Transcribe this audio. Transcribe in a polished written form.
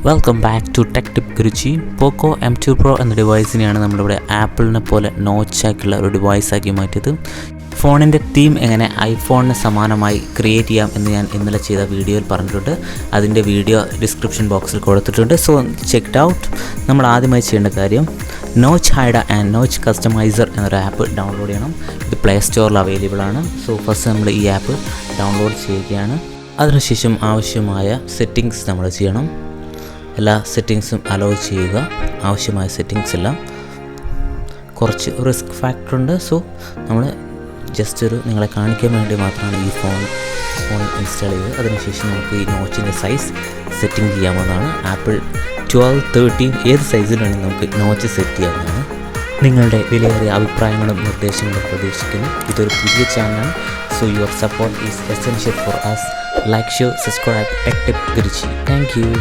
Welcome back to tech tip Guruji. Poco M2 Pro എന്ന ഡിവൈസിനെയാണ് നമ്മളിവിടെ ആപ്പിളിനെ പോലെ നോച്ചാക്കിയുള്ള ഒരു ഡിവൈസാക്കി മാറ്റിയത്. ഫോണിൻ്റെ തീം എങ്ങനെ ഐഫോണിന് സമാനമായി ക്രിയേറ്റ് ചെയ്യാം എന്ന് ഞാൻ ഇന്നലെ ചെയ്ത വീഡിയോയിൽ പറഞ്ഞിട്ടുണ്ട്. അതിൻ്റെ വീഡിയോ ഡിസ്ക്രിപ്ഷൻ ബോക്സിൽ കൊടുത്തിട്ടുണ്ട്. So check it out. നമ്മൾ ആദ്യമായി ചെയ്യേണ്ട കാര്യം notch hide and notch customiser എന്നൊരു ആപ്പ് ഡൗൺലോഡ് ചെയ്യണം. ഇത് പ്ലേ സ്റ്റോറിൽ അവൈലബിൾ ആണ്. സോ ഫസ്റ്റ് നമ്മൾ ഈ ആപ്പ് ഡൗൺലോഡ് ചെയ്യുകയാണ്. അതിനുശേഷം ആവശ്യമായ സെറ്റിങ്സ് നമ്മൾ ചെയ്യണം. എല്ലാ സെറ്റിങ്സും അലോ ചെയ്യുക. ആവശ്യമായ സെറ്റിങ്സ് എല്ലാം. കുറച്ച് റിസ്ക് ഫാക്ടറുണ്ട്. സോ നമ്മൾ ജസ്റ്റ് നിങ്ങളെ കാണിക്കാൻ വേണ്ടി മാത്രമാണ് ഈ ഫോൺ ഇൻസ്റ്റാൾ ചെയ്തത്. അതിനുശേഷം നമുക്ക് ഈ നോച്ചിൻ്റെ സൈസ് സെറ്റിംഗ് ചെയ്യാവുന്നതാണ്. ആപ്പിൾ 12, 13 ഏത് സൈസിൽ വേണമെങ്കിൽ നമുക്ക് നോച്ച് സെറ്റ് ചെയ്യാവുന്നതാണ്. നിങ്ങളുടെ വിലയേറിയ അഭിപ്രായങ്ങളും നിർദ്ദേശങ്ങളും പ്രതീക്ഷിക്കുന്നു. ഇതൊരു പുതിയ ചാനലാണ്. So your support is essential for us. Like, share, subscribe tech tip Guruji. Thank U.